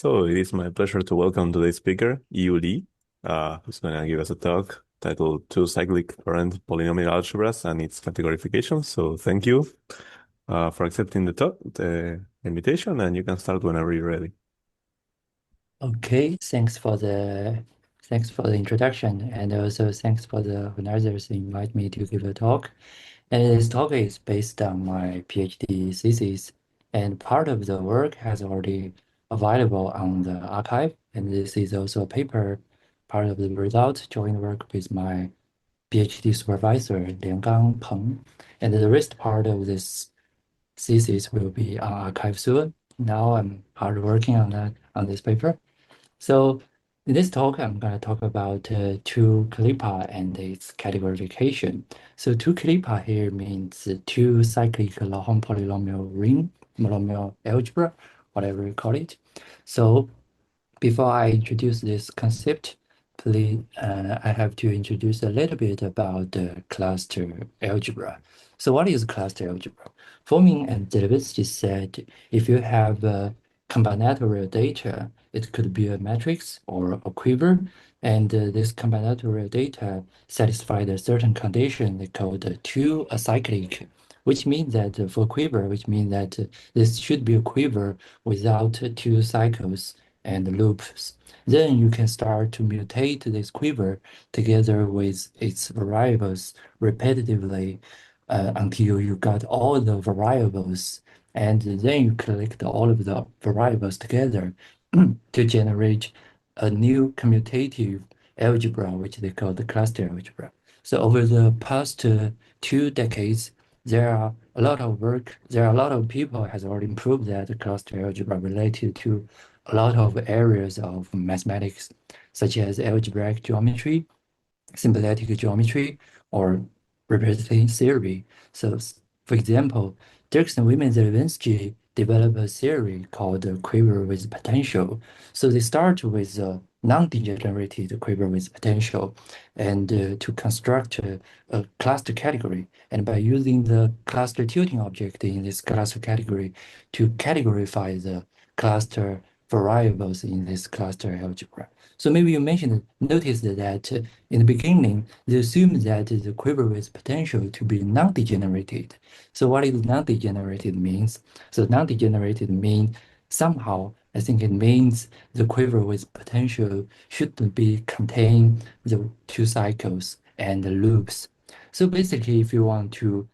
So it is my pleasure to welcome today's speaker, Yiyu, who's going to give us a talk titled 2-cyclic Laurent Polynomial Algebras and its Categorification. So thank you for accepting the invitation, and you can start whenever you're ready. Okay, thanks for the introduction, and also thanks for the organizers invite me to give a talk. And this talk is based on my PhD thesis, and part of the work has already available on the archive. And this is also a paper, part of the result, joint work with my PhD supervisor, Liangang Peng. And the rest part of this thesis will be on archive soon. Now I'm hard working on that on this paper. So in this talk, I'm going to talk about 2-CLIPA and its categorification. So 2-CLIPA here means 2-cyclic Laurent polynomial ring, polynomial algebra, whatever you call it. So before I introduce this concept, please, I have to introduce a little bit about the cluster algebra. So what is cluster algebra? Forming and Delavisti said if you have combinatorial data, it could be a matrix or a quiver, and this combinatorial data satisfied a certain condition they called two-cyclic, which means that for quiver, which means that this should be a quiver without two cycles and loops. Then you can start to mutate this quiver together with its variables repetitively until you got all the variables, and then you collect all of the variables together to generate a new commutative algebra, which they call the cluster algebra. So over the past 2 decades, there are a lot of work, there are a lot of people has already proved that the cluster algebra related to a lot of areas of mathematics, such as algebraic geometry, symplectic geometry, or representative theory. So, for example, Dirksen, Wieman, Zelinsky developed a theory called the quiver with potential. So they start with a non-degenerated quiver with potential and to construct a cluster category. And by using the cluster tilting object in this cluster category to categorify the cluster variables in this cluster algebra. So maybe you noticed that in the beginning, they assumed that the quiver with potential to be non-degenerated. So what is non-degenerated means? So non-degenerated means somehow, I think it means the quiver with potential should be contain the two cycles and the loops. So basically, if you want to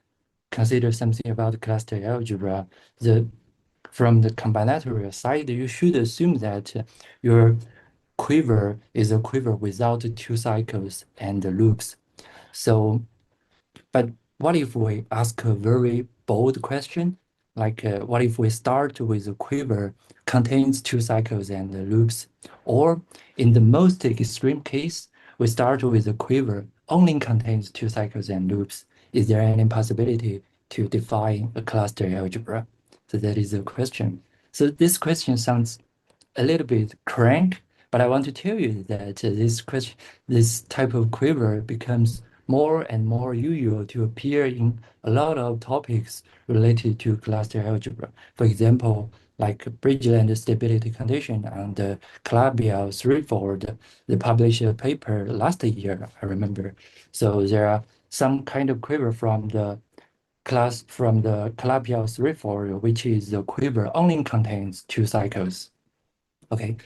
consider something about cluster algebra, from the combinatorial side, you should assume that your quiver is a quiver without two cycles and loops. So, but what if we ask a very bold question? Like, what if we start with a quiver contains two cycles and loops? Or in the most extreme case, we start with a quiver only contains two cycles and loops. Is there any possibility to define a cluster algebra? So that is the question. So this question sounds a little bit crank, but I want to tell you that this type of quiver becomes more and more usual to appear in a lot of topics related to cluster algebra. For example, like Bridgeland stability condition and the Calabi-Yau threefold, they published a paper last year, I remember. So there are some kind of quiver from the Calabi-Yau threefold, which is the quiver only contains two cycles. Okay,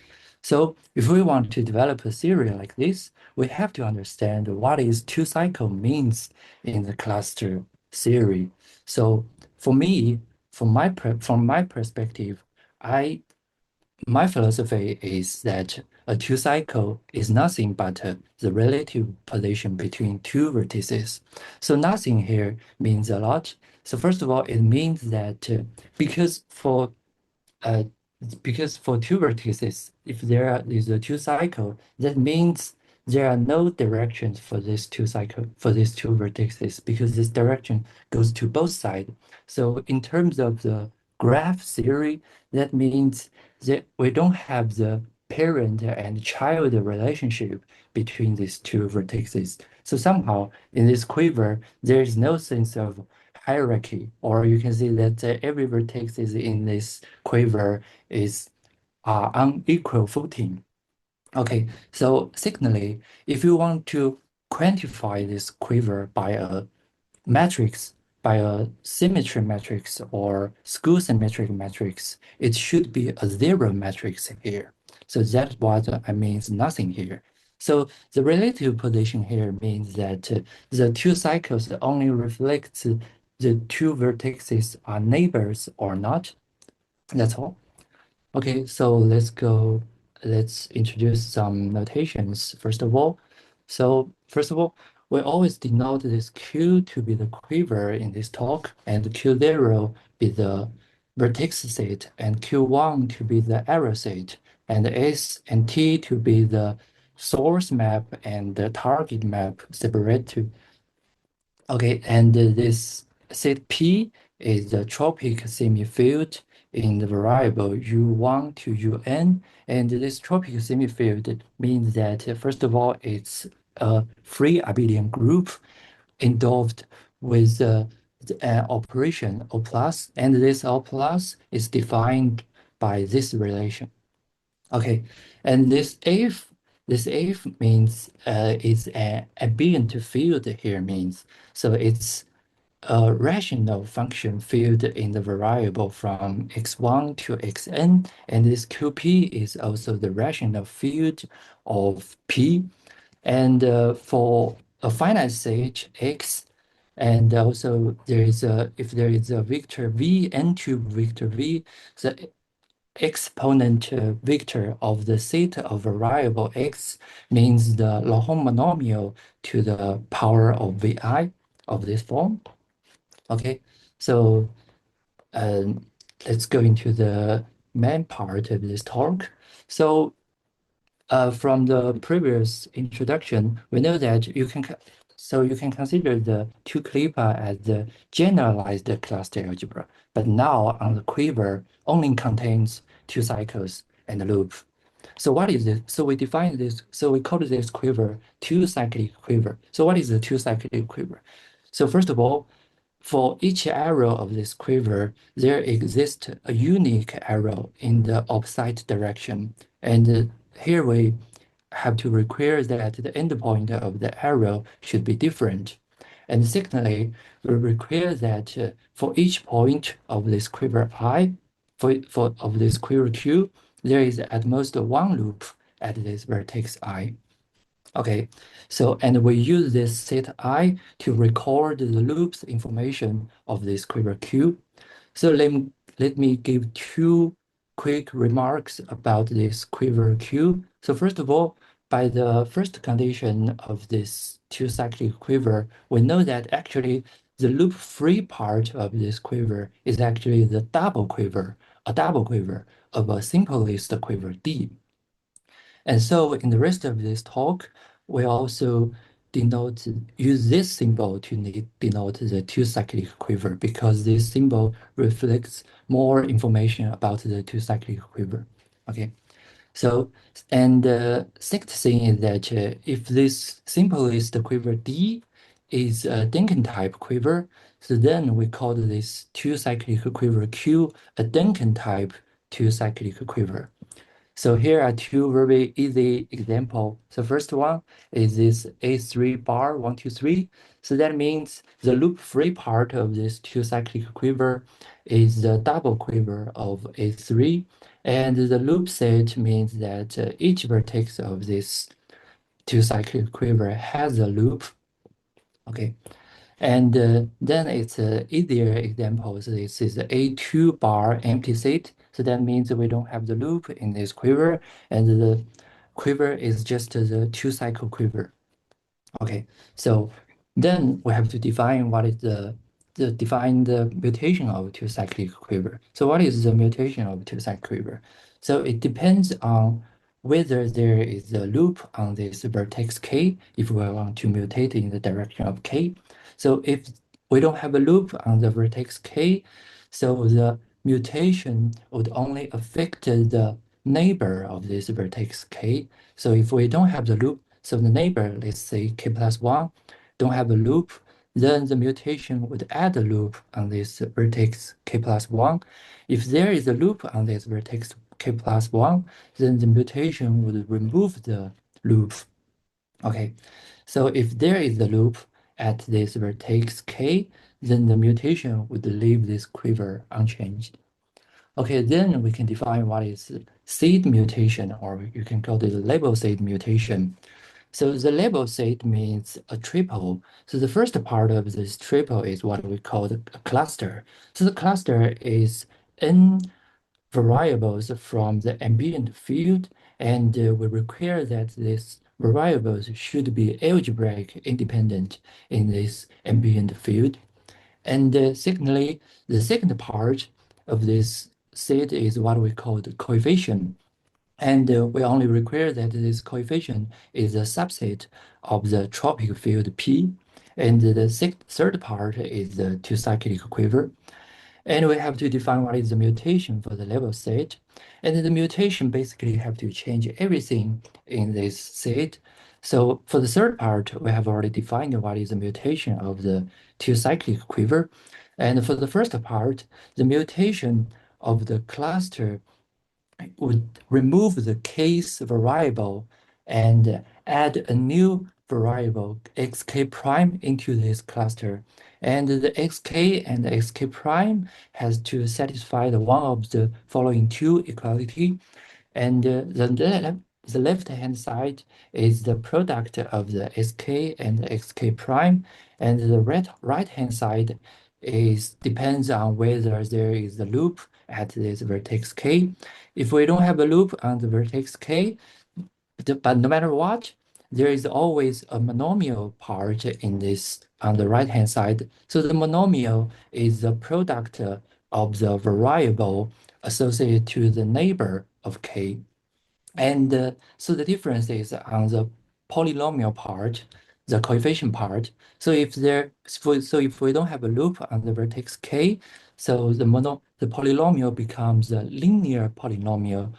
so if we want to develop a theory like this, we have to understand what is two-cycle means in the cluster theory. So for me, from my perspective, I my philosophy is that a two-cycle is nothing but the relative position between two vertices. So nothing here means a lot. So first of all, it means that because for uh, because for two vertices, if there is a two cycle, that means there are no directions for these two vertices because this direction goes to both sides. So in terms of the graph theory, that means that we don't have the parent and child relationship between these two vertices. So somehow in this quiver, there is no sense of hierarchy, or you can see that every vertex is in this quiver is are on equal footing. Okay, so secondly, if you want to quantify this quiver by a matrix, by a symmetry matrix or skew symmetric matrix, it should be a zero matrix here. So that's what I means nothing here. So the relative position here means that the two cycles only reflect the two vertices are neighbors or not. That's all. Okay, so let's introduce some notations first of all. So first of all, we always denote this Q to be the quiver in this talk, and Q0 be the vertex set, and Q1 to be the error set, and S and T to be the source map and the target map separated. Okay, and this set P is the tropic semifield in the variable U1 to UN. And this tropic semifield means that, first of all, it's a free abelian group endowed with an operation O plus, and this O plus is defined by this relation. Okay, and this if means it's an abelian field here means so it's a rational function field in the variable from x1 to xn, and this qp is also the rational field of p. And for a finite state x, and also there is a if there is a vector v, n-tube vector v, the exponent vector of the set of variable x means the Laurent monomial to the power of vi of this form. Okay, so let's go into the main part of this talk. So from the previous introduction, we know that you can consider the two clipper as the generalized cluster algebra, but now on the quiver only contains two cycles and a loop. So what is it? So we define this, so we call this quiver two-cyclic quiver. So what is the two-cyclic quiver? So first of all, for each arrow of this quiver, there exists a unique arrow in the opposite direction. And here we have to require that the endpoint of the arrow should be different. And secondly, we require that for each point of this quiver I, of this quiver Q, there is at most one loop at this vertex I. Okay, so and we use this set I to record the loops information of this quiver Q. So let me give two quick remarks about this quiver Q. So first of all, by the first condition of this two-cyclic quiver, we know that actually the loop-free part of this quiver is actually the double quiver, a double quiver of a simplest quiver D. And so in the rest of this talk, we also use this symbol to denote the two-cyclic quiver because this symbol reflects more information about the two-cyclic quiver. Okay, so and the sixth thing is that if this simplest quiver D is a Duncan type quiver, so then we call this two-cyclic quiver Q a Duncan type two-cyclic quiver. So here are two very easy examples. The first one is this A3 bar 1, 2, 3. So that means the loop-free part of this two-cyclic quiver is the double quiver of A3. And the loop set means that each vertex of this two-cyclic quiver has a loop. Okay. And then it's easier example. So this is A2 bar empty set. So that means we don't have the loop in this quiver, and the quiver is just the two-cycle quiver. Okay, so then we have to define what is define the mutation of two-cyclic quiver. So what is the mutation of two-cyclic quiver? So it depends on whether there is a loop on this vertex k, if we want to mutate in the direction of k. So if we don't have a loop on the vertex k, so the mutation would only affect the neighbor of this vertex k. So if we don't have the loop, so the neighbor, let's say k plus 1, don't have a loop, then the mutation would add a loop on this vertex k plus 1. If there is a loop on this vertex k plus 1, then the mutation would remove the loop. Okay, so if there is a loop at this vertex k, then the mutation would leave this quiver unchanged. Okay, then we can define what is seed mutation, or you can call it label seed mutation. So the label set means a triple. So the first part of this triple is what we call a cluster. So the cluster is n variables from the ambient field, and we require that these variables should be algebraic independent in this ambient field. And secondly, the second part of this set is what we call the coefficient. And we only require that this coefficient is a subset of the tropic field P. And the third part is the two-cyclic quiver. And we have to define what is the mutation for the level set. And the mutation basically have to change everything in this set. So for the third part, we have already defined what is the mutation of the two-cyclic quiver. And for the first part, the mutation of the cluster would remove the case variable and add a new variable xk prime into this cluster. And the xk and the xk prime has to satisfy the one of the following two equality. And the left-hand side is the product of the sk and the xk prime, and the right-hand side is depends on whether there is a loop at this vertex k. If we don't have a loop on the vertex k, but no matter what, there is always a monomial part in this on the right-hand side. So the monomial is the product of the variable associated to the neighbor of k. And so the difference is on the polynomial part, the coefficient part. So if we don't have a loop on the vertex k, so the polynomial becomes a linear polynomial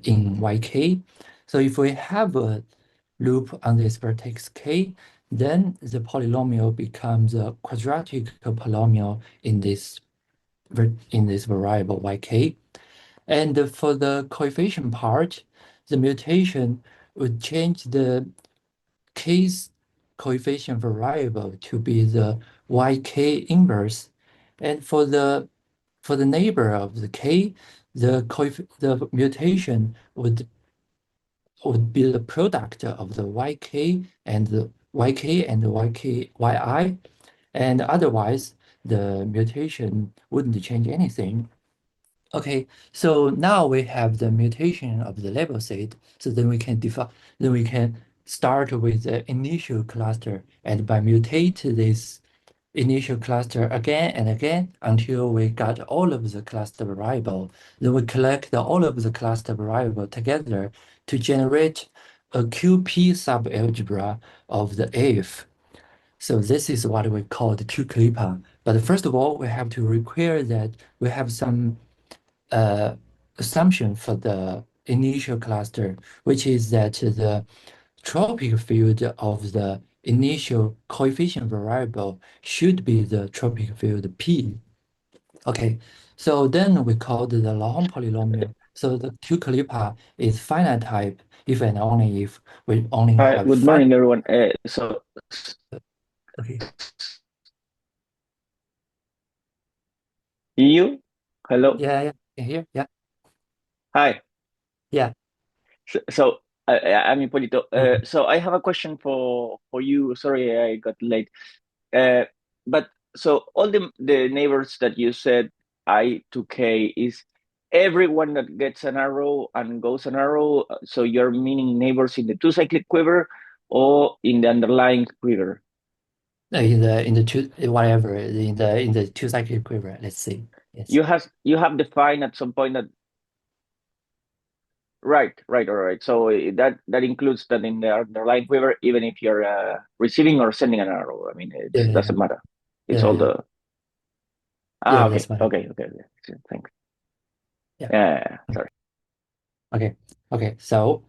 in yk. So if we have a loop on this vertex k, then the polynomial becomes a quadratic polynomial in this variable yk. And for the coefficient part, the mutation would change the case coefficient variable to be the yk inverse. And for the neighbor of the k, the mutation would be the product of the yk and the yi, and otherwise the mutation wouldn't change anything. Okay, so now we have the mutation of the label set. So then we can start with the initial cluster, and by mutate this initial cluster again and again until we got all of the cluster variable. Then we collect all of the cluster variable together to generate a QP subalgebra of the if. So this is what we call the two-clipper. But first of all, we have to require that we have some uh, assumption for the initial cluster, which is that the tropic field of the initial coefficient variable should be the tropic field P. Okay, so then we call the Laurent polynomial. So the two-clipper is finite type if and only if we only Hi, have good finite. morning, everyone. Okay, You, hello, yeah, can hear, yeah, hi. yeah. I'm Ippolito. Okay. So I have a question for you. Sorry, I got late. Uh, but so all the neighbors that you said I to K is everyone that gets an arrow and goes an arrow. So you're meaning neighbors in the two-cyclic quiver or in the underlying quiver? In the two whatever in the two-cyclic quiver, let's see. Yes. You have defined at some point that. Right, right, all right. So that includes that in the underlying quiver, even if you're receiving or sending an arrow. I mean, it Yeah, yeah, doesn't matter. It's yeah, all yeah. the Yeah, that's okay, fine. okay, okay, okay. Thanks. Yeah. Yeah, sorry. Okay. Okay. So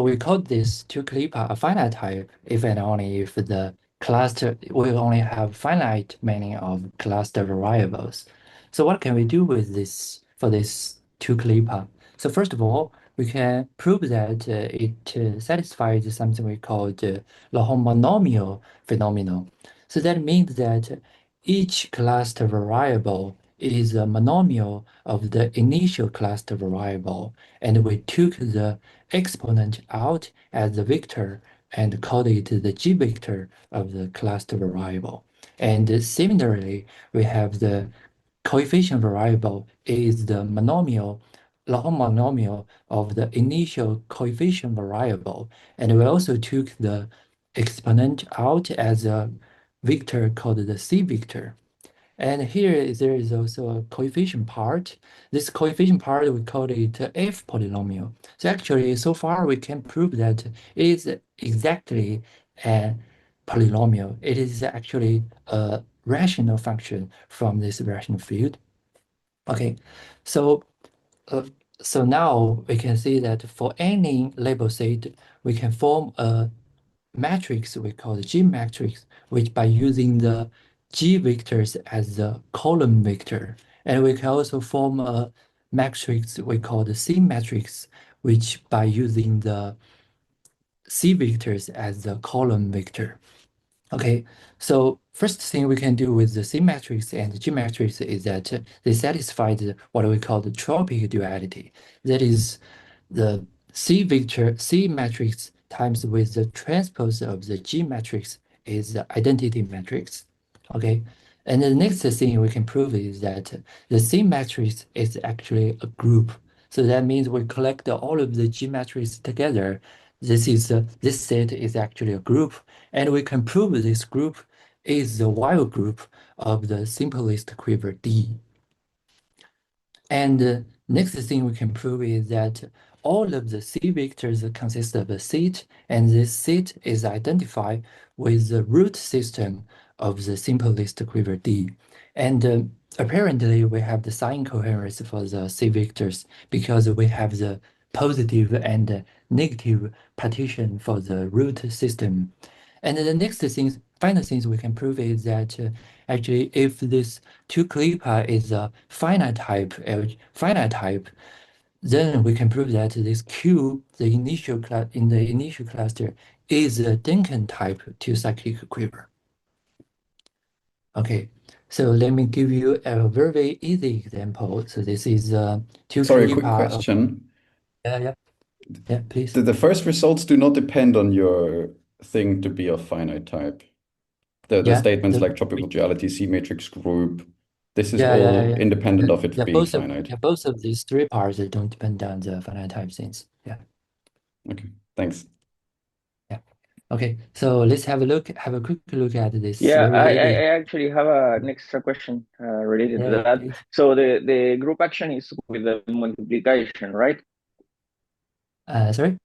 we call this two-clipper a finite type if and only if the cluster we only have finite many of cluster variables. So what can we do with this for this 2-clipper. So first of all, we can prove that it satisfies something we call the Laurent monomial phenomenon. So that means that each cluster variable is a monomial of the initial cluster variable, and we took the exponent out as the vector and called it the g-vector of the cluster variable. And similarly, we have the coefficient variable is the monomial, Laurent monomial of the initial coefficient variable. And we also took the exponent out as a vector called the c-vector. And here there is also a coefficient part. This coefficient part, we call it F-polynomial. So actually, so far we can prove that it is exactly a polynomial. It is actually a rational function from this rational field. Okay, so uh, so now we can see that for any label set, we can form a matrix we call the G matrix, which by using the G vectors as the column vector. And we can also form a matrix we call the C matrix, which by using the C vectors as the column vector. Okay, so first thing we can do with the C matrix and the G matrix is that they satisfy what we call the tropic duality. That is the C vector, C matrix times with the transpose of the G matrix is the identity matrix. Okay, and the next thing we can prove is that the C matrix is actually a group. So that means we collect all of the G matrices together. This set is actually a group, and we can prove this group is the while group of the simplest quiver D. And next thing we can prove is that all of the C vectors consist of a set, and this set is identified with the root system of the simplest quiver D. And apparently we have the sign coherence for the C vectors because we have the positive and negative partition for the root system. And the next thing, final things we can prove is that actually if this 2-clipper is a finite type, then we can prove that this Q, the initial in the initial cluster, is a Duncan type 2-cyclic quiver. Okay, so let me give you a very easy example. So this is a 2-clipper. Sorry, a quick question. Yeah, please. The first results do not depend on your thing to be of finite type. The statements like tropical duality, C matrix group, this is all independent of it being finite. Both of these three parts don't depend on the finite type things. Yeah. Okay, thanks. Yeah. Okay, so let's have a quick look at this. Yeah, I actually have an extra question related to that. Please. So the group action is with the multiplication, right? Sorry?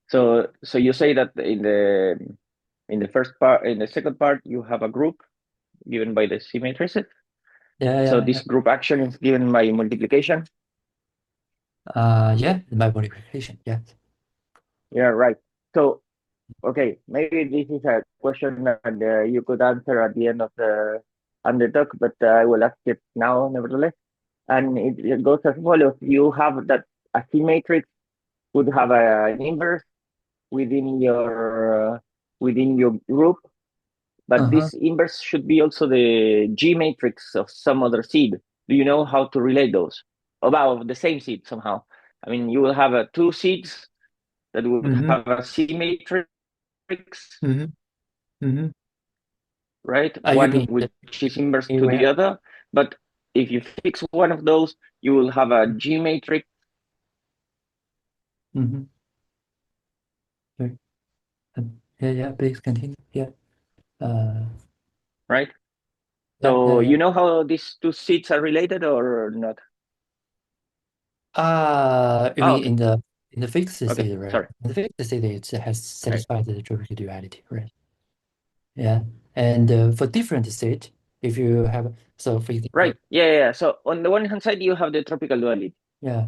So you say that in the first part, in the second part, you have a group given by the C matrices. So this group action is given by multiplication. Yeah, by multiplication. Yeah. Yeah, right. So okay, maybe this is a question that you could answer at the end of the talk, but I will ask it now nevertheless. And it goes as follows: you have that a C matrix would have an inverse within your group, but this inverse should be also the G matrix of some other seed. Do you know how to relate those? About the same seed somehow. I mean, you will have two seeds that would have a C matrix, right? One which is inverse to the other. But if you fix one of those, you will have a G matrix. Yeah, please continue. Yeah. Right? So you know how these two seeds are related or not? You mean in the fixed seed, right? Sorry. In the fixed seed, it has satisfied the tropic duality, right? Yeah. And for different seed, if you have for example, right. Yeah. So on the one hand side, you have the tropical duality. Yeah.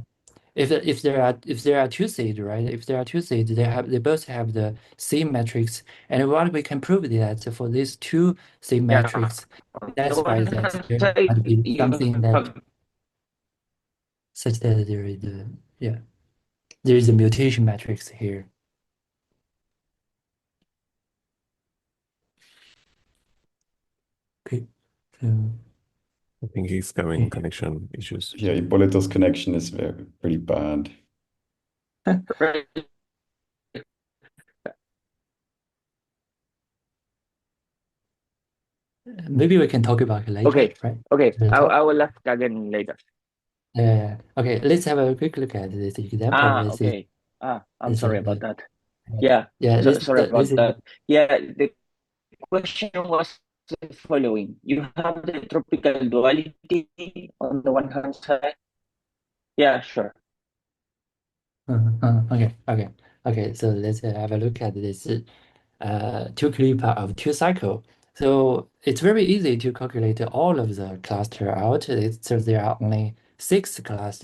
If there are two seeds, right? If there are two seeds, they both have the same matrix. And what we can prove is that for these two same matrix, satisfies that there might be something that such that there is there is a mutation matrix here. Okay, so I think he's having connection issues. Yeah, Hipólito's connection is pretty bad. Right. maybe we can talk about it later, Okay. right? Okay. We'll talk. I will ask again later. Okay, let's have a quick look at this example. This is Okay. I'm sorry about that. yeah, Sorry about that. Yeah, the question was the following. You have the tropical duality on the one hand side. Yeah, sure. Okay. So let's have a look at this two clipper of 2-cycle. So it's very easy to calculate all of the cluster out. So there are only 6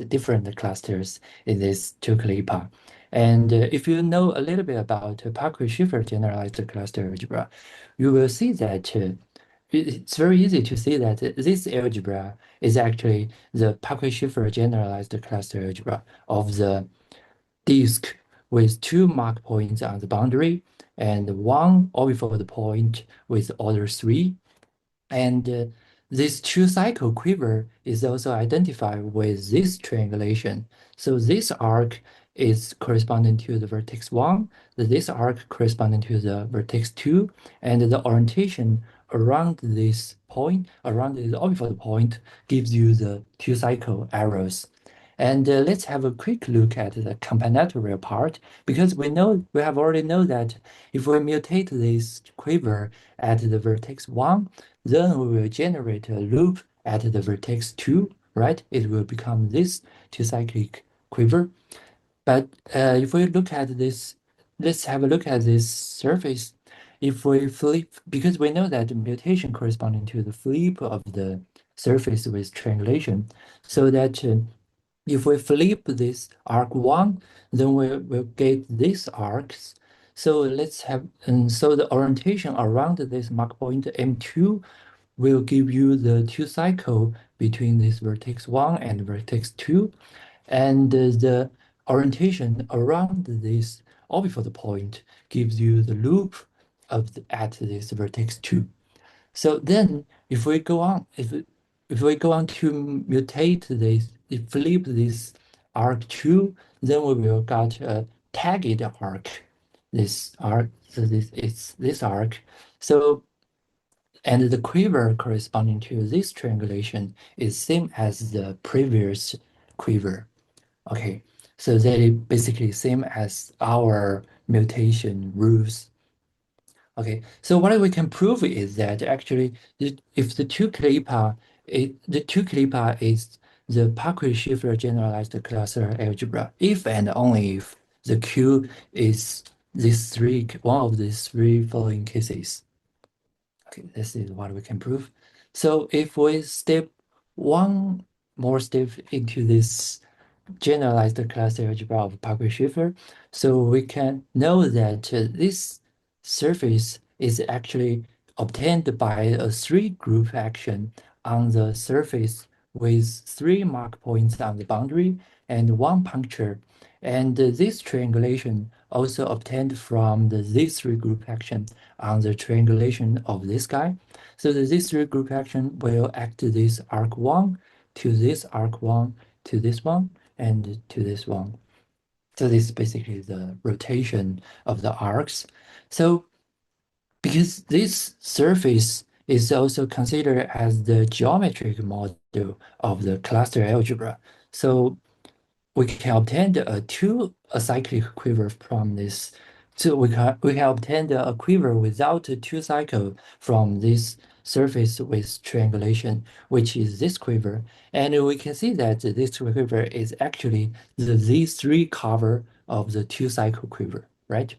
different clusters in this two clipper. And if you know a little bit about Parquet-Schiffer generalized cluster algebra, you will see that it's very easy to see that this algebra is actually the Parquet-Schiffer generalized cluster algebra of the disk with 2 mark points on the boundary and 1 orbifold point with order 3. And this 2-cycle quiver is also identified with this triangulation. So this arc is corresponding to the vertex 1, this arc corresponding to the vertex 2, and the orientation around this point, around the orbifold point, gives you the 2-cycle arrows. And let's have a quick look at the combinatorial part, because we have already know that if we mutate this quiver at the vertex 1, then we will generate a loop at the vertex 2, right? It will become this 2-cyclic quiver. But if we look at this, let's have a look at this surface. If we flip, because we know that the mutation corresponding to the flip of the surface with triangulation, so that if we flip this arc 1, then we will get these arcs. So let's have, so the orientation around this mark point M2 will give you the 2-cycle between this vertex 1 and vertex 2. And the orientation around this orbifold point gives you the loop at this vertex 2. So then if we go on, if we go on to mutate this, flip this arc 2, then we will got a tagged arc. This arc, so this arc. So and the quiver corresponding to this triangulation is same as the previous quiver. Okay, so that is basically same as our mutation rules. Okay, so what we can prove is that actually, if the two clipper, the two clipper is the Parquet-Schiffer generalized cluster algebra, if and only if the Q is one of these 3 following cases. Okay, this is what we can prove. So if we step one more step into this generalized cluster algebra of Parquet-Schiffer, so we can know that this surface is actually obtained by a 3-group action on the surface with 3 mark points on the boundary and 1 puncture. And this triangulation also obtained from this 3-group action on the triangulation of this guy. So this 3-group action will act this arc 1 to this arc 1 to this one and to this one. So this is basically the rotation of the arcs. So because this surface is also considered as the geometric model of the cluster algebra, so we can obtain a 2-cyclic quiver from this. So we can obtain a quiver without a 2-cycle from this surface with triangulation, which is this quiver. And we can see that this quiver is actually the Z3 cover of the 2-cycle quiver, right?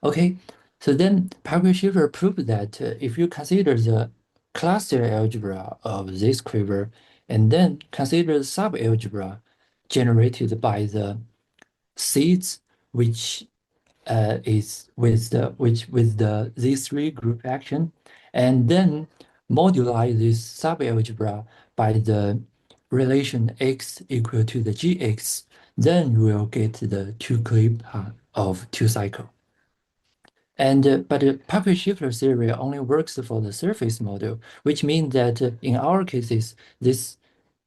Okay, so then Parquet-Schiffer proved that if you consider the cluster algebra of this quiver and then consider the subalgebra generated by the seeds, which is with the Z3 group action, and then moduli this subalgebra by the relation x equal to the gx, then we'll get the two-clip of two-cycle. But Parquet-Shifter theory only works for the surface model, which means that in our cases, this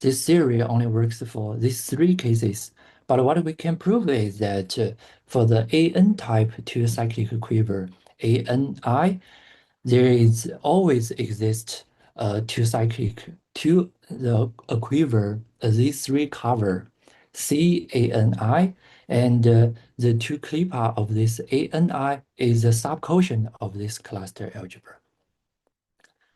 theory only works for these three cases. But what we can prove is that for the AN type two-cyclic quiver, ANI, there is always exist a quiver, these three cover CANI, and the two clipper of this ANI is the subquotient of this cluster algebra.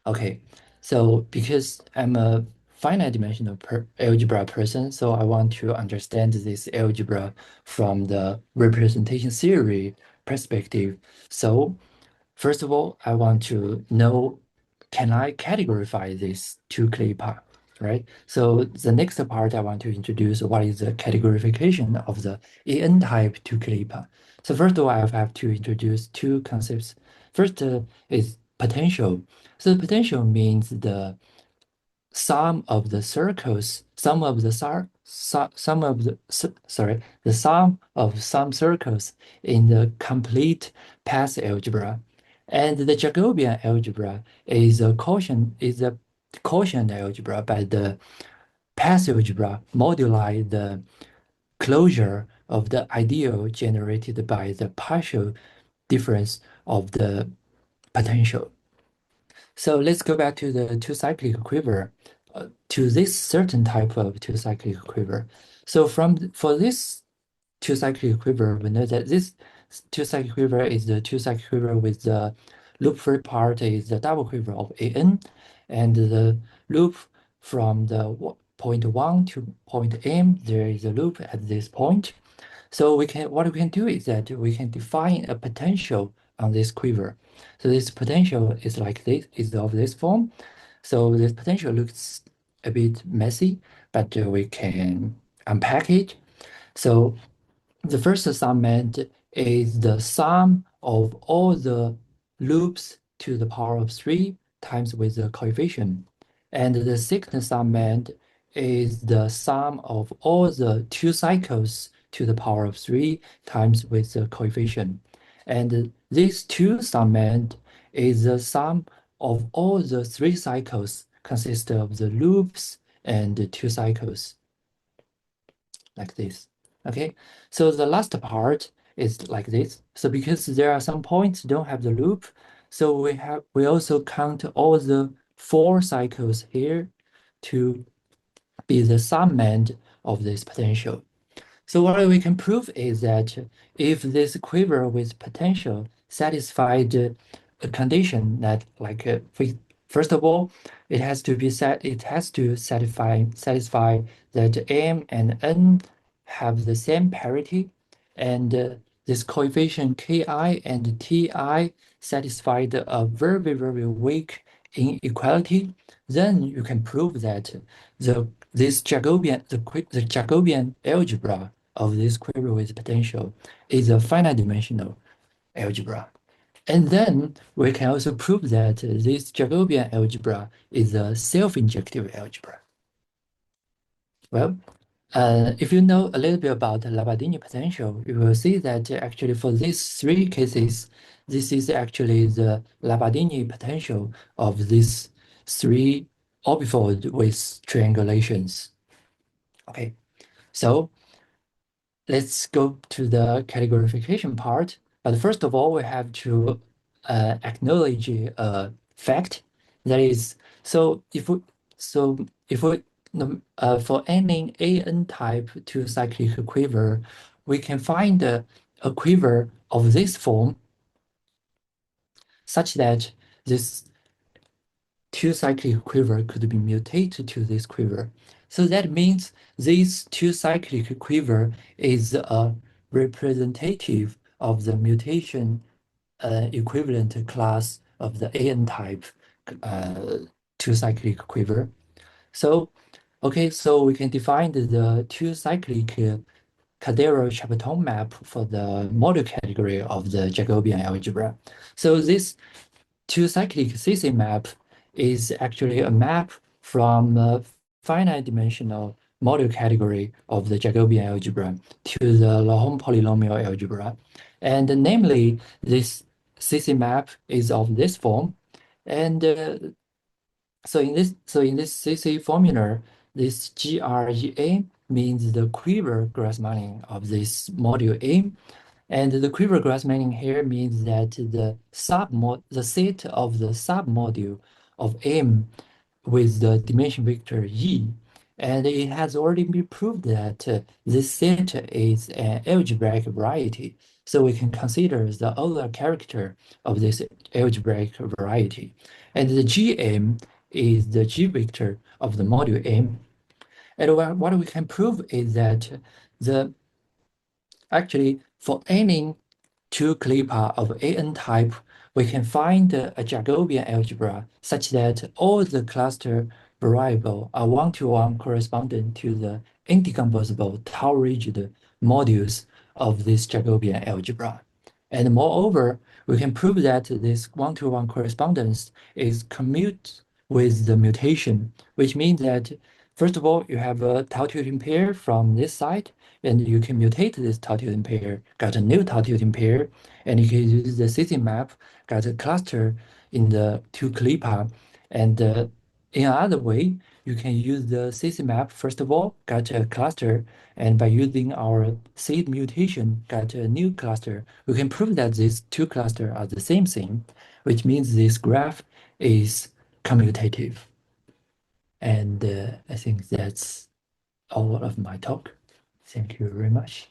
Okay, so because I'm a finite dimensional algebra person, so I want to understand this algebra from the representation theory perspective. So first of all, I want to know, can I categorify these two clipper, right? So the next part I want to introduce what is the categorification of the AN type two clipper. So first of all, I have to introduce two concepts. First is potential. So potential means the sum of the circles, the sum of some circles in the complete path algebra. And the Jacobian algebra is a quotient algebra by the path algebra moduli the closure of the ideal generated by the partial difference of the potential. So let's go back to the two-cyclic quiver, to this certain type of two-cyclic quiver. So for this two-cyclic quiver, we know that this two-cyclic quiver is the two-cyclic quiver with the loop-free part is the double quiver of AN, and the loop from the point 1 to point M, there is a loop at this point. So what we can do is that we can define a potential on this quiver. So this potential is like this, is of this form. So this potential looks a bit messy, but we can unpack it. So the first summand is the sum of all the loops to the power of 3 times with the coefficient. And the second summand is the sum of all the two cycles to the power of 3 times with the coefficient. And this two summand is the sum of all the three cycles consist of the loops and the two cycles, like this. Okay, so the last part is like this. So because there are some points don't have the loop, so we also count all the 4 cycles here to be the summand of this potential. So what we can prove is that if this quiver with potential satisfied a condition that, like, first of all, it has to satisfy that M and N have the same parity, and this coefficient Ki and Ti satisfied a very, very weak inequality, then you can prove that the Jacobian algebra of this quiver with potential is a finite dimensional algebra. And then we can also prove that this Jacobian algebra is a self-injective algebra. Well, if you know a little bit about Labadini potential, you will see that actually for these 3 cases, this is actually the Labadini potential of these 3 orbifold with triangulations. Okay, so let's go to the categorification part. But first of all, we have to acknowledge a fact that is, for any AN type two-cyclic quiver, we can find a quiver of this form such that this two-cyclic quiver could be mutated to this quiver. So that means this two-cyclic quiver is a representative of the mutation equivalent class of the AN type two-cyclic quiver. So, okay, so we can define the two-cyclic Caldero-Chapoton map for the model category of the Jacobian algebra. So this two-cyclic CC map is actually a map from finite dimensional module category of the Jacobian algebra to the Laurent polynomial algebra. And namely, this CC map is of this form. And so in this CC formula, this GREA means the quiver Grassmanning of this module A. And the quiver Grassmanning here means that the set of the submodule of M with the dimension vector E. And it has already been proved that this set is an algebraic variety. So we can consider the Euler character of this algebraic variety. And the Gm is the G vector of the module M. And what we can prove is that actually for any two clipper of AN type, we can find a Jacobian algebra such that all the cluster variable are one-to-one correspondent to the indecomposable tau-rigid modules of this Jacobian algebra. And moreover, we can prove that this one-to-one correspondence is commute with the mutation, which means that first of all, you have a tau-tilting pair from this side, and you can mutate this tau-tilting pair, got a new tau-tilting pair, and you can use the CC map, got a cluster in the two clipper. And in another way, you can use the CC map, first of all, got a cluster, and by using our seed mutation, got a new cluster. We can prove that these two clusters are the same thing, which means this graph is commutative. And I think that's all of my talk. Thank you very much.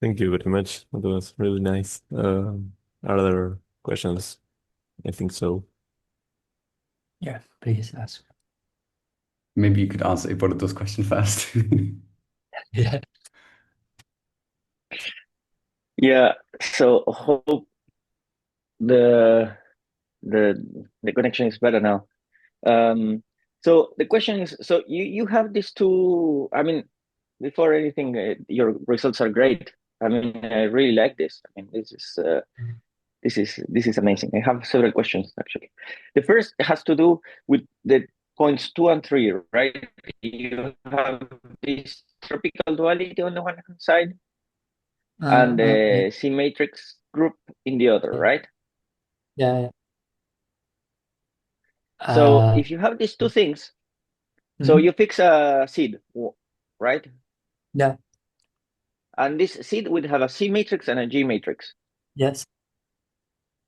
Thank you very much. That was really nice. Are there questions? I think so. Yeah, please ask. Maybe you could answer Ippolito's question first. Yeah. Yeah. So hope the connection is better now. So the question is, so you have these two. I mean, before anything, your results are great. I mean, I really like this. I mean, this is amazing. I have several questions actually. The first has to do with the points 2 and 3, right? You have this tropical duality on the one hand side and the C matrix group in the other, right? Yeah. So if you have these two things, so you fix a seed, right? Yeah. And this seed would have a C matrix and a G matrix. Yes.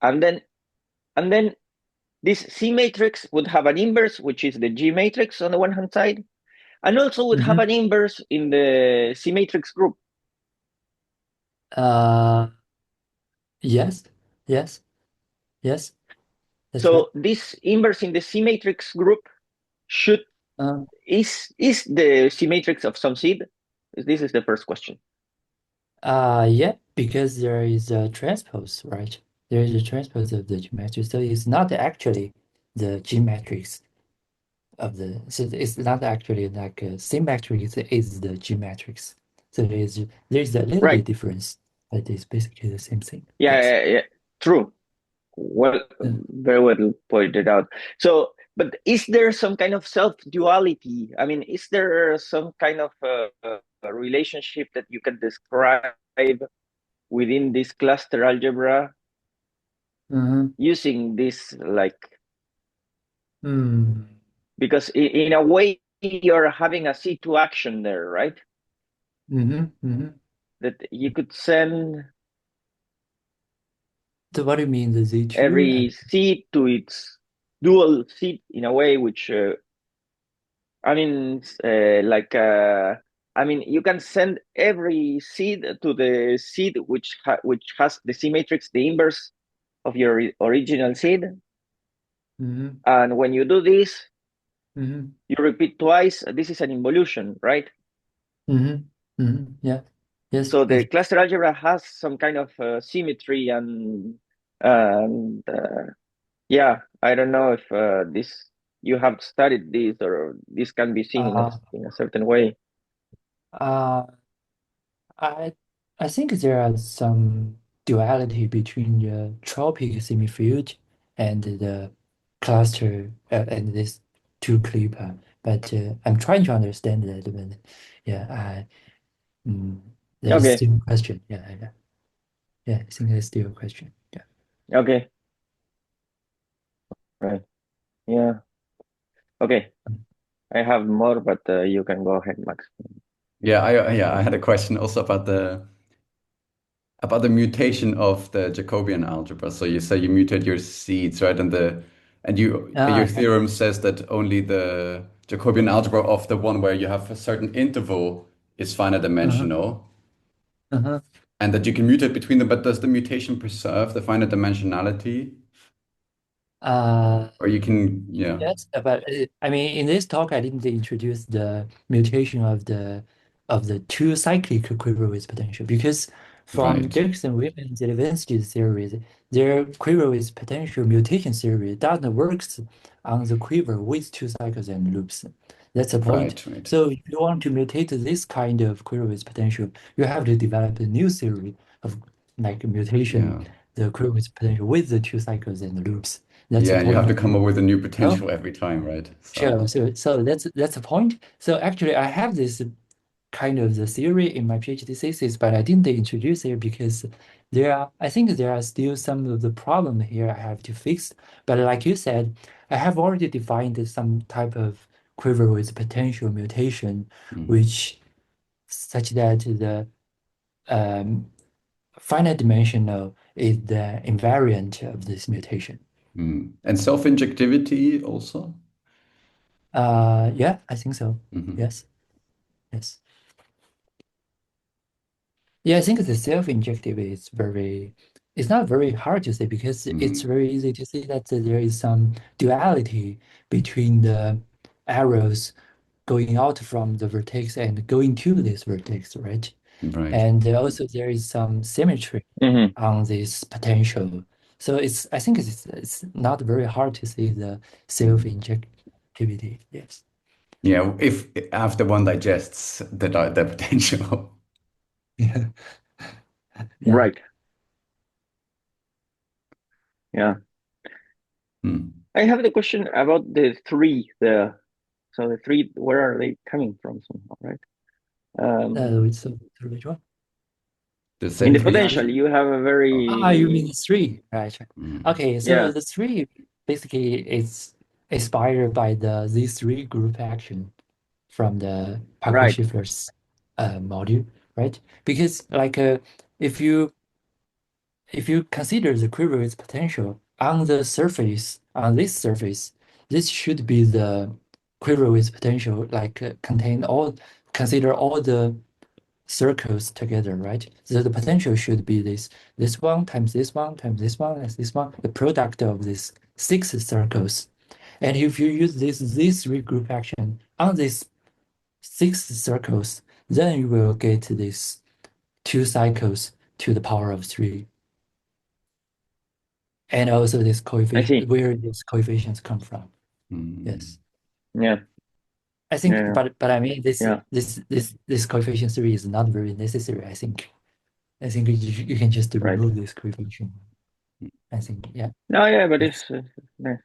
And then this C matrix would have an inverse, which is the G matrix on the one hand side, and also would have an inverse in the C matrix group. Yes. That's so right. this inverse in the C matrix group should is the C matrix of some seed? This is the first question. Yeah, because there is a transpose, right? There is a transpose of the G matrix, so it's not actually the G matrix of the. So it's not actually like a C matrix is the G matrix. So there's a little bit difference, but it's basically the same thing. Yeah, true. Well, very well pointed out. So, but is there some kind of self-duality? I mean, is there some kind of a relationship that you can describe within this cluster algebra using this, like, because in a way you're having a C2 action there, right? That you could send. So what do you mean the Z2? Every seed to its dual seed in a way, which I mean, I mean, you can send every seed to the seed which has the C matrix, the inverse of your original seed. And when you do this, you repeat twice. This is an involution, right? Yeah. Yes. So the cluster algebra has some kind of symmetry and yeah, I don't know if you have studied this or this can be seen in a certain way. I think there are some duality between the tropic semifield and the cluster and this two clipper. But I'm trying to understand that. But yeah, that is Okay. still a question. Yeah. I think that's still a question. Yeah. Okay. Right. Yeah. Okay. I have more, but you can go ahead, Max. Yeah, I had a question also about the mutation of the Jacobian algebra. So you say you mutate your seeds, right? And your theorem says that only the Jacobian algebra of the one where you have a certain interval is finite dimensional, and that you can mutate between them. But does the mutation preserve the finite dimensionality? Or you can, yeah. Yes, but I mean, in this talk, I didn't introduce the mutation of the two-cyclic quiver with potential because from Right. Dixon-Williams density series, their quiver with potential mutation theory doesn't works on the quiver with two cycles and loops. That's the point. Right. So if you want to mutate this kind of quiver with potential, you have to develop a new theory of like mutation, the quiver with potential with the two cycles and loops. That's the Yeah, you point have to of come view. up with a new No? potential every time, right? Sure. So that's the point. So actually, I have this kind of the theory in my PhD thesis, but I didn't introduce it because I think there are still some of the problem here I have to fix. But like you said, I have already defined some type of quiver with potential mutation, which such that the finite dimensional is the invariant of this mutation. And self-injectivity also? Yeah, I think so. Yes. Yeah, I think the self-injective is it's not very hard to say because it's very easy to see that there is some duality between the arrows going out from the vertex and going to this vertex, right? Right. And also there is some symmetry on this potential. So I think it's not very hard to see the self-injectivity. Yes. Yeah, if after one digests the potential. Yeah. Right. Yeah. I have the question about the three. So the three, where are they coming from somehow, right? So which one? In the potential, you have a very... you mean the three, right? Okay, so Yeah. the three basically is inspired by these three group action from the Parker-Schiffler's module, right? Because like if you consider the quiver with potential on the surface, on this surface, this should be the quiver with potential, like consider all the circles together, right? So the potential should be this one times this one times this one as this one, the product of these 6 circles. And if you use this three group action on these 6 circles, then you will get this 2 cycles to the power of 3. And also this coefficient, where these coefficients come from. Yes. Yeah. I think, but I mean this coefficient 3 is not very necessary. I think you can just remove this coefficient. I think, yeah. No, yeah, but it's nice.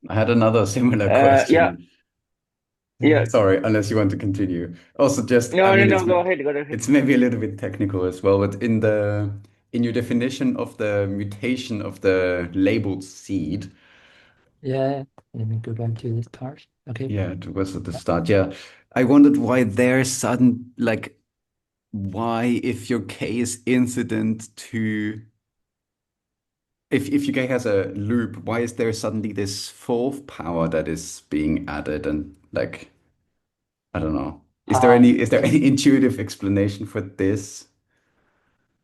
I had another similar question. Yeah. Sorry, unless you want to continue. Also, just no, go ahead. It's maybe a little bit technical as well, but in your definition of the mutation of the labeled seed. Yeah, let me go back to this part. Okay. Yeah, it was at the start. Yeah, I wondered why why if your K is incident to if your K has a loop, why is there suddenly this fourth power that is being added and like I don't know. Is there any intuitive expration for this?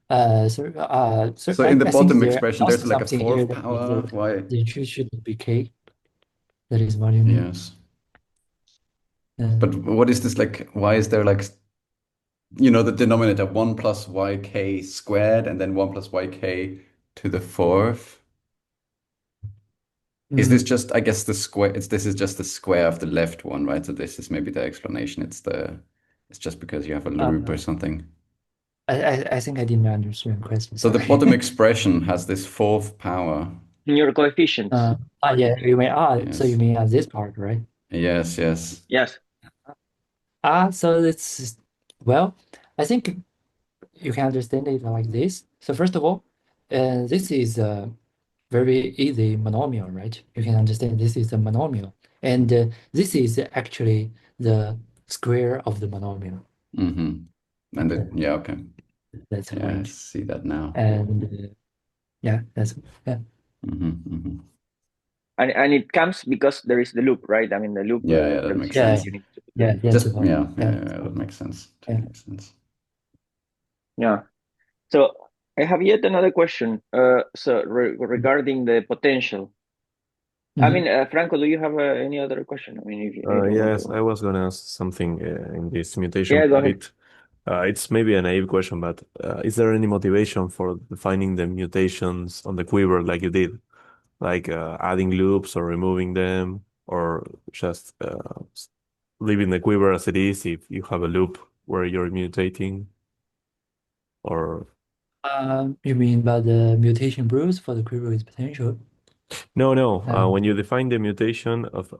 So In the I think bottom there expression, also there's like a something here fourth that power. Why? the truth shouldn't be K. That is what you mean. Yes. But what is this like? Why is there like, the denominator 1 plus yk squared and then 1 plus yk to the fourth? Is this just, I guess, the square? This is just the square of the left one, right? So this is maybe the explanation. It's just because you have a loop or something. I think I didn't understand the question. So the Sorry. bottom expression has this fourth power. In your coefficients. Yeah, you mean so you Yes. mean this part, right? Yes, yes. Yes. So it's well, I think you can understand it like this. So first of all, this is a very easy monomial, right? You can understand this is a monomial, and this is actually the square of the monomial. Mm-hmm. And yeah, okay. That's Yeah, I right. see that now. And yeah, that's yeah. Mm-hmm, mm-hmm. And it comes because there is the loop, right? I mean, the loop Yeah, that makes tells sense. you need to do Yeah, it. that's Just the point. yeah, that makes sense. Yeah. Makes sense. Yeah. So I have yet another question. Regarding the potential. I mean, Franco, do you have any other question? I mean, if you want Yes, to. I was gonna ask something in this mutation Yeah, go ahead. bit. It's maybe a naive question, but is there any motivation for defining the mutations on the quiver like you did? Like adding loops or removing them, or just leaving the quiver as it is if you have a loop where you're mutating, or You mean by the mutation rules for the quiver with potential? no, Um, when you define the mutation of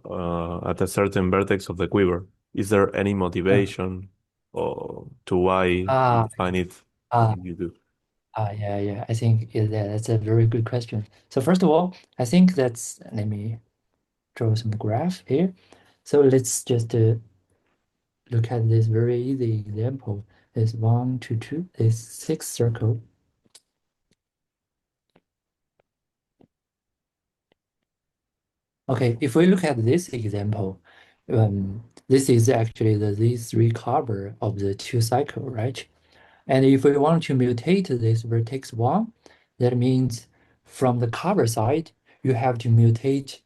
at a certain vertex of the quiver, is there any uh, motivation or to why you ah, define it ah, if you do? yeah. I think that's a very good question. So first of all, I think let me draw some graph here. So let's just look at this very easy example. There's 1 to 2, there's 6 circle. Okay, if we look at this example, this is actually these three cover of the 2 cycle, right? And if we want to mutate this vertex 1, that means from the cover side, you have to mutate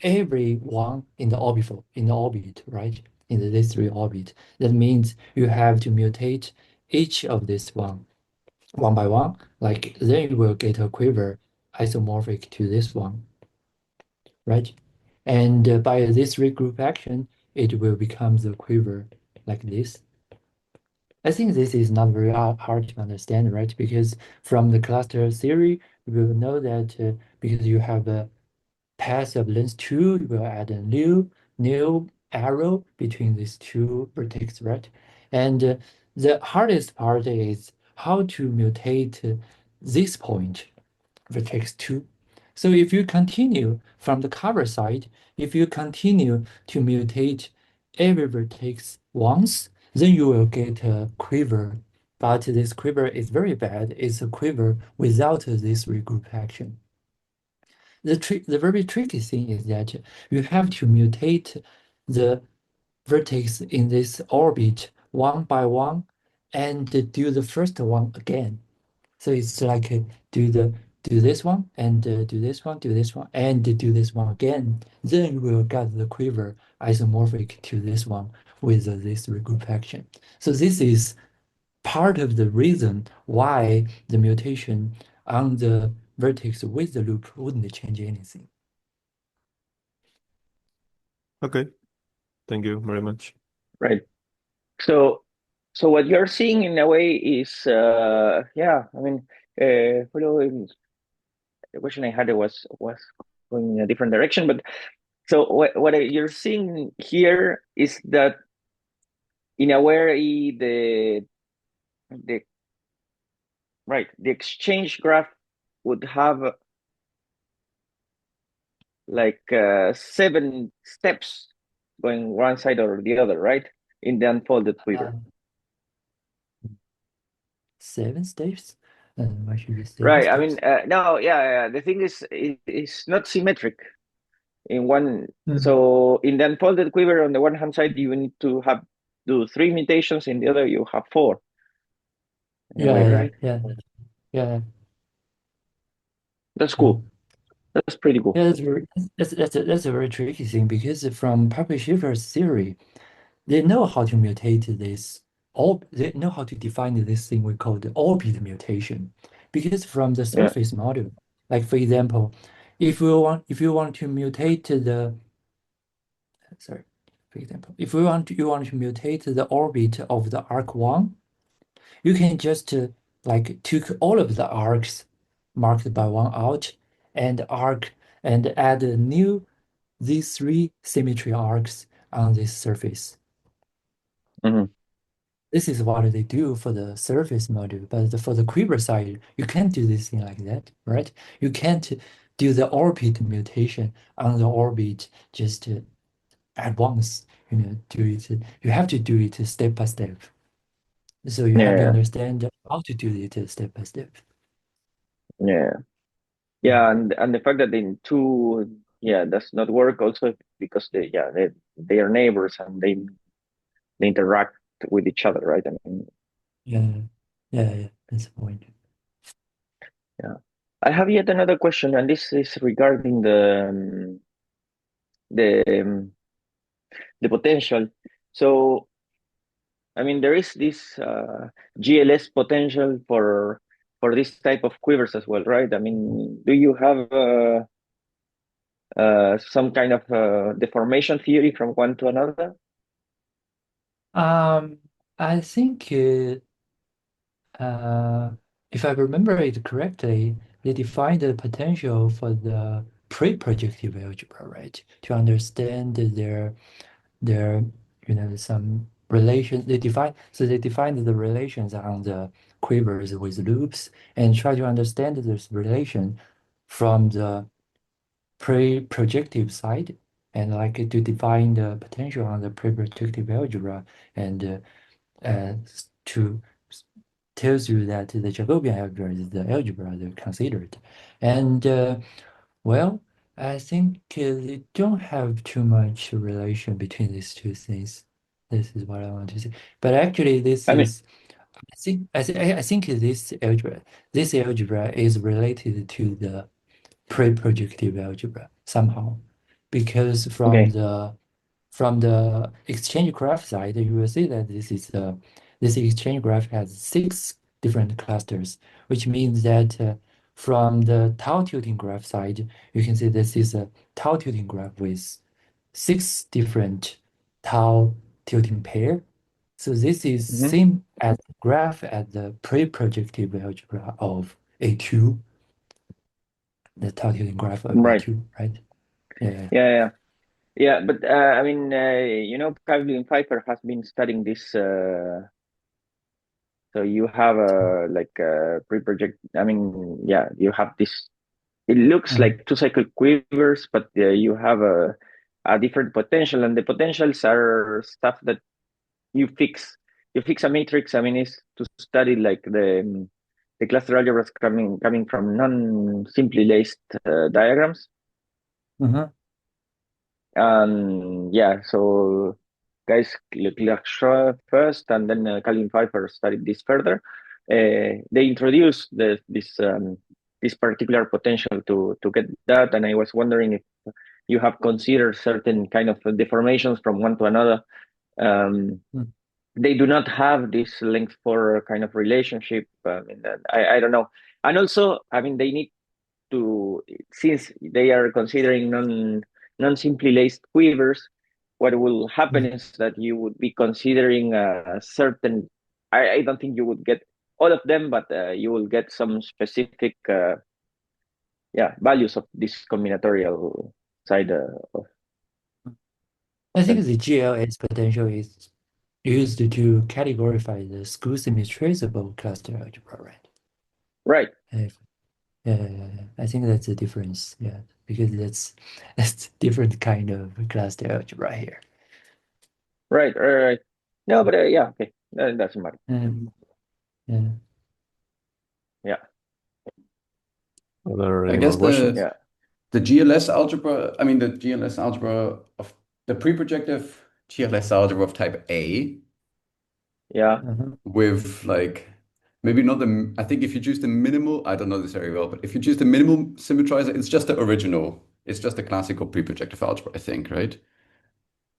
every one in the orbit, right? In this three orbit. That means you have to mutate each of this one by one. Like then you will get a quiver isomorphic to this one, right? And by this regroup action, it will become the quiver like this. I think this is not very hard to understand, right? Because from the cluster theory, we will know that because you have a path of length 2, you will add a new arrow between these two vertices, right? And the hardest part is how to mutate this point, vertex 2. So if you continue from the cover side, if you continue to mutate every vertex once, then you will get a quiver. But this quiver is very bad. It's a quiver without this regroup action. The very tricky thing is that you have to mutate the vertex in this orbit one by one and do the first one again. So it's like do this one and do this one, do this one, and do this one again. Then you will get the quiver isomorphic to this one with this regroup action. So this is part of the reason why the mutation on the vertex with the loop wouldn't change anything. Okay, thank you very much. Right. So what you're seeing in a way is, yeah, I mean, following the question I had was going in a different direction, but so what you're seeing here is that in a way the right the exchange graph would have like 7 steps going one side or the other, right? In the unfolded quiver. 7 steps? Why should be 7 Right. I steps? mean, no, yeah. The thing is, it's not symmetric. In one, so in the unfolded quiver, on the one hand side, you need to do 3 mutations. In the other, you have 4. In a way, right? Yeah. That's cool. That's pretty cool. Yeah, that's a very tricky thing because from Parquet-Schiffer's theory, they know how to mutate this, or they know how to define this thing we call the orbit mutation. Because from the Yeah. surface model, like for example, if you want to mutate the sorry, for example, if you want to mutate the orbit of the arc 1, You can just like took all of the arcs marked by one out and arc and add a new these three symmetry arcs on this surface. This is what they do for the surface module, but for the quiver side, you can't do this thing like that, right? You can't do the orbit mutation on the orbit just at once, do it. You have to do it step by step. So you have to Yeah, understand how to do it step by step. yeah, yeah, and the fact that in two, does not work also because they are neighbors and they interact with each other, right? I mean, Yeah, that's the point. yeah. I have yet another question, and this is regarding the the potential. So, I mean, there is this GLS potential for this type of quivers as well, right? I mean, do you have some kind of deformation theory from one to another? I think if I remember it correctly, they defined the potential for the pre-projective algebra, right? To understand their some relation. They defined the relations on the quivers with loops and try to understand this relation from the pre-projective side and like to define the potential on the pre-projective algebra and to tells you that the Jacobian algebra is the algebra they're considered. And well, I think they don't have too much relation between these two things. This is what I want to say. But actually, I mean, I think this algebra is related to the pre-projective algebra somehow, because okay. from the exchange graph side, you will see that this exchange graph has 6 different clusters, which means that from the tau tilting graph side, you can see this is a tau tilting graph with 6 different tau tilting pair. So this is Hmm. same as the graph at the pre-projective algebra of A2, the tau tilting graph of Right. A2, right? Yeah. Yeah. Yeah. But I mean, Kavli and Pfeiffer has been studying this. So you have a like a pre-project. I mean, yeah, you have this. It looks Mhm. like two-cyclic quivers, but you have a different potential, and the potentials are stuff that you fix. You fix a matrix. I mean, is to study like the cluster algebras coming from non-simply laced diagrams. Mhm. And yeah, so guys Leclerc first, and then Calvin Pfeiffer studied this further. They introduced this particular potential to get that, and I was wondering if you have considered certain kind of deformations from one to another. Um, Mm. they do not have this length for kind of relationship. I mean, I don't know, and also, I mean, they need to, since they are considering non-simply laced quivers, what will happen Mm. is that you would be considering a certain, I don't think you would get all of them, but you will get some specific values of this combinatorial side of I think them. the GLS potential is used to categorify the school semi-traceable cluster algebra, right? Right, If, I think that's the difference, yeah, because that's different kind of cluster algebra here. right. No, but yeah, okay, that doesn't matter. Yeah. Yeah, Any I more guess questions? yeah, the GLS algebra, I mean the GLS algebra of the pre-projective GLS algebra of type A yeah, with like maybe not the, I think if you choose the minimal, I don't know this very well, but if you choose the minimal symmetrizer, it's just the original. It's just the classical pre-projective algebra, I think, right?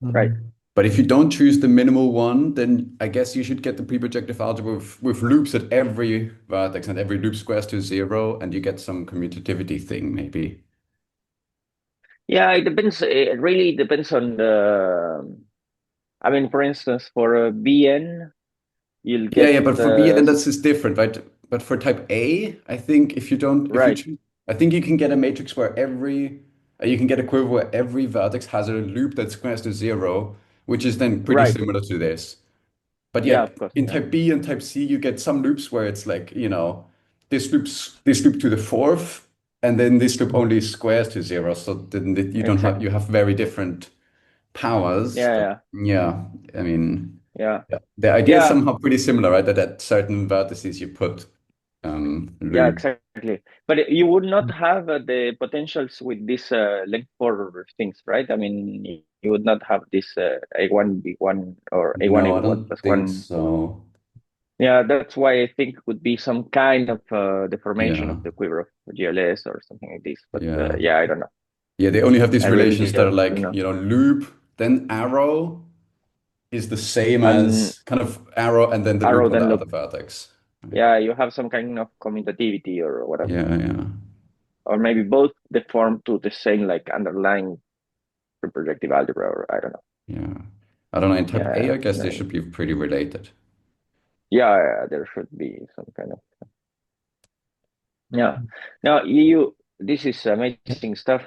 right. Mhm. But if you don't choose the minimal one, then I guess you should get the pre-projective algebra with loops at every vertex and every loop squares to 0, and you get some commutativity thing, maybe. Yeah, it depends. It really depends on the. I mean, for instance, for a BN. you'll Yeah, get but for B, then that's just different, right? But for type A, I think if you right, choose, I think you can get a matrix where you can get a quiver where every vertex has a loop that squares to zero, which is then pretty right. similar to this. But Yeah, yet of course. in Yeah, type B and type C, you get some loops where it's like, this loop to the fourth, and then this loop Mm. only squares to zero. So then exactly. you have very different powers. But Yeah, yeah, I mean, yeah, yeah, the idea is yeah, somehow pretty similar, right? That at certain vertices you put yeah, loop. exactly. But you would not have the potentials with this length four things, right? I mean, you would not have this A1, B1 or A1, No, I A1 don't plus think one. so. Yeah, that's why I think it would be some kind of deformation Yeah, of the quiver of GLS or something like this. But yeah. yeah, I don't know. Yeah, they only have these I really relations that are don't like, know. loop, then arrow is the same And as kind of arrow and then the arrow loop on the then other loop. vertex. Right? Yeah, you have some kind of commutativity or whatever. Yeah, yeah, Or maybe both deform to the same like underlying projective algebra, or I don't know. yeah. I don't know. In type A, Yeah, I guess they yeah, should be pretty related. yeah, there should be some kind of yeah. Now EU, this is Yeah, amazing stuff.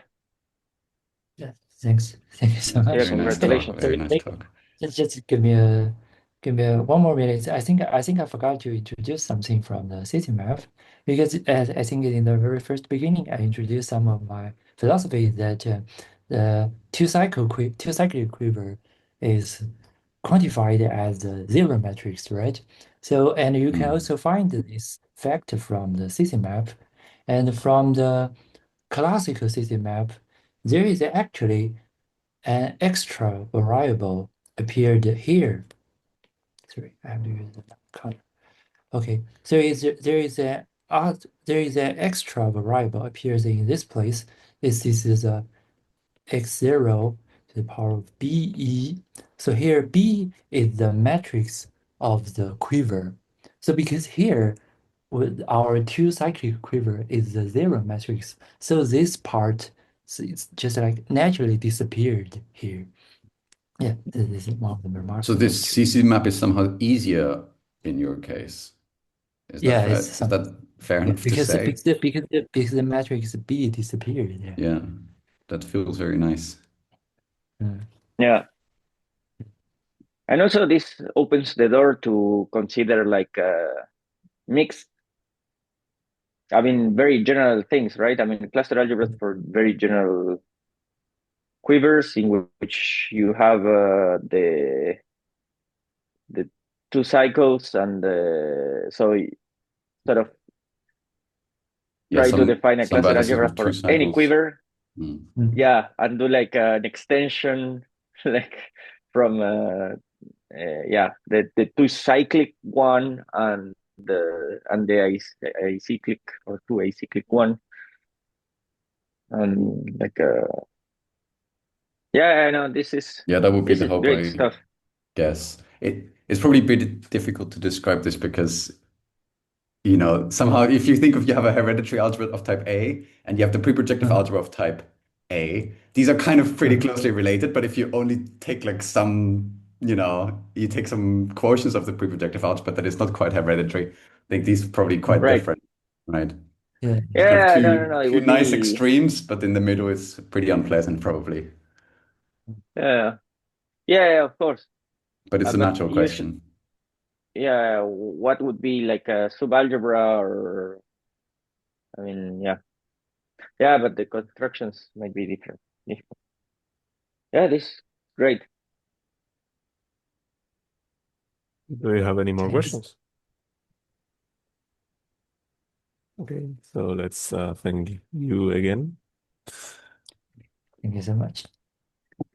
yeah, thanks. Thank you so Yeah, Yeah, much. very nice talk. congratulations. So Very nice talk. just give me 1 more minute. I think I forgot to introduce something from the system map because I think in the very first beginning I introduced some of my philosophy that the two-cyclic quiver is quantified as the zero matrix, right? So and you can Mm. also find this fact from the system map and from the classical system map. There is actually an extra variable appeared here. Sorry, I have to use the color. Okay, so there is an extra variable appears in this place. This is a x0 to the power of be. So here B is the matrix of the quiver. So because here with our two-cyclic quiver is the zero matrix, so this part it's just like naturally disappeared here. Yeah, this is one of the remarks So I this want to. CC map is somehow easier in your case. Is that Yeah, it's fair? Is some that fair yeah, enough to say? because the matrix B disappeared. Yeah. Yeah, that feels very nice. Mm. Yeah. And also this opens the door to consider like mixed, I mean, very general things, right? I mean, cluster algebra for very general quivers in which you have the two cycles and so sort of Yeah, try to define a some cluster vertices algebra with two for any cycles. quiver. Mm. Mm. Yeah, and do like an extension, like from yeah, the two cyclic one and the acyclic or two acyclic one, and like yeah, I know Yeah, that would be this the is hope, great I stuff. guess. It's probably a bit difficult to describe this because somehow if you think of you have a hereditary algebra of type A and you have the pre-projective Mm. algebra of type A, these are kind of pretty Mm. closely related, but if you only take like you take some quotients of the pre-projective algebra that is not quite hereditary, I think these are probably quite Right. different, right? Yeah. It's kind of Yeah, no, it two would nice be extremes, but in the middle it's pretty unpleasant probably. yeah, yeah, of course. But it's a But natural you should, question. yeah, what would be like a subalgebra or I mean, yeah, yeah, but the constructions might be different. Yeah, this is great. Do you have any more Thanks. questions? Okay, so let's thank you again. Thank you so much.